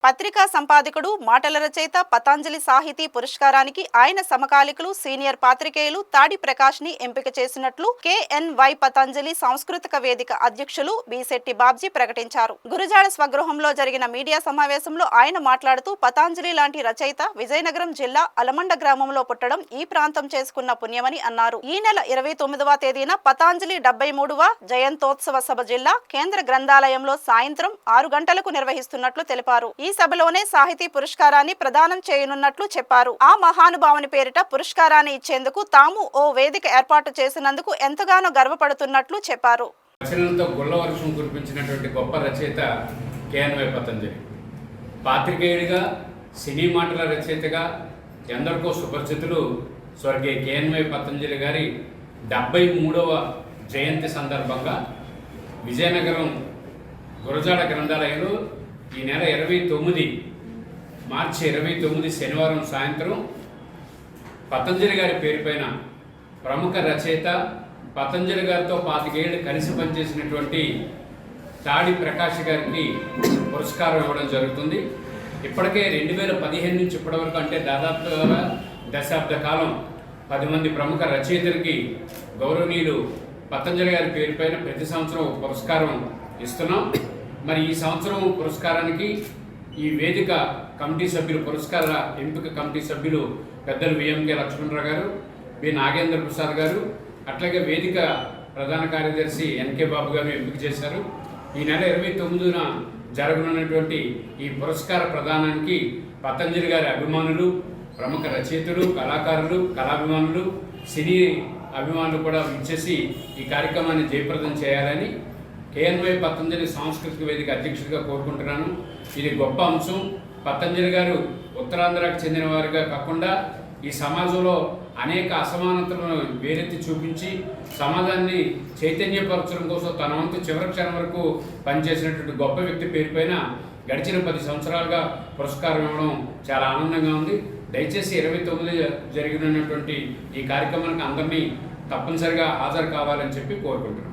పత్రికా సంపాదకుడు, మాటల రచయిత, పతంజలి సాహితీ పురస్కారానికి ఆయన సమకాలికులు సీనియర్ పాత్రికేయులు తాడి ప్రకాష్ ని ఎంపిక చేసినట్లు కేఎన్వై పతంజలి సాంస్కృతిక వేదిక అధ్యక్షులు బిశెట్టి బాబ్జీ ప్రకటించారు. గురజాడ స్వగృహంలో జరిగిన మీడియా సమావేశంలో ఆయన మాట్లాడుతూ పతంజలి లాంటి రచయిత విజయనగరం జిల్లా అలమండ గ్రామంలో పుట్టడం ఈ ప్రాంతం చేసుకున్న పుణ్యమని అన్నారు. ఈ నెల 29వ తేదీన పతంజలి 73వ జయంతోత్సవ సభ జిల్లా కేంద్ర గ్రంథాలయంలో సాయంత్రం 6 గంటలకు నిర్వహిస్తున్నట్లు తెలిపారు. ఈ సభలోనే సాహితీ పురస్కారాన్ని ప్రదానం చేయనున్నట్లు చెప్పారు. ఆ మహానుభావుని పేరిట పురస్కారాన్ని ఇచ్చేందుకు తాము ఓ వేదిక ఏర్పాటు చేసినందుకు ఎంతగానో గర్వపడుతున్నట్లు చెప్పారు. రచనలతో గుల్లవర్షం కురిపించినటువంటి గొప్ప రచయిత కేఎన్వై పతంజలి. పాత్రికేయుడిగా, సినీ మాటల రచయితగా ఎందరికో సుపరిచితులు స్వర్గీయ కేఎన్వై పతంజలి గారి 73వ జయంతి సందర్భంగా విజయనగరం గురజాడ గ్రంథాలయంలో ఈ నెల 29 మార్చి 29 శనివారం సాయంత్రం పతంజలి గారి పేరుపైన ప్రముఖ రచయిత, పతంజలి గారితో 25 ఏళ్ళు కలిసి పనిచేసినటువంటి తాడి ప్రకాష్ గారికి పురస్కారం ఇవ్వడం జరుగుతుంది. ఇప్పటికే 2015 నుంచి ఇప్పటివరకు అంటే దాదాపుగా దశాబ్ద కాలం 10 మంది ప్రముఖ రచయితలకి గౌరవనీయులు పతంజలి గారి పేరుపైన ప్రతి సంవత్సరం పురస్కారం ఇస్తున్నాం. మరి ఈ సంవత్సరం పురస్కారానికి ఈ వేదిక కమిటీ సభ్యులు, పురస్కార ఎంపిక కమిటీ సభ్యులు పెద్దలు విఎంకే లక్ష్మణరావు గారు, బి నాగేంద్ర ప్రసాద్ గారు, అట్లాగే వేదిక ప్రధాన కార్యదర్శి ఎన్కే బాబు గారు ఎంపిక చేశారు. ఈ నెల 29న జరగనున్నటువంటి ఈ పురస్కార ప్రదానానికి పతంజలి గారి అభిమానులు, ప్రముఖ రచయితలు, కళాకారులు, కళాభిమానులు, సినీ అభిమానులు కూడా విచ్చేసి ఈ కార్యక్రమాన్ని జయప్రదం చేయాలని కేఎన్వై పతంజలి సాంస్కృతిక వేదిక అధ్యక్షుడిగా కోరుకుంటున్నాను. ఇది గొప్ప అంశం. పతంజలి గారు ఉత్తరాంధ్రకు చెందిన వారిగా కాకుండా ఈ సమాజంలో అనేక అసమానతలను వేరెత్తి చూపించి సమాజాన్ని చైతన్యపరచడం కోసం తన వంతు చివరి క్షణం వరకు పనిచేసినటువంటి గొప్ప వ్యక్తి పేరుపైన గడిచిన 10 సంవత్సరాలుగా పురస్కారం ఇవ్వడం చాలా ఆనందంగా ఉంది. దయచేసి 29 జరిగినటువంటి ఈ కార్యక్రమానికి అందరినీ తప్పనిసరిగా హాజరు కావాలని చెప్పి కోరుకుంటున్నాను.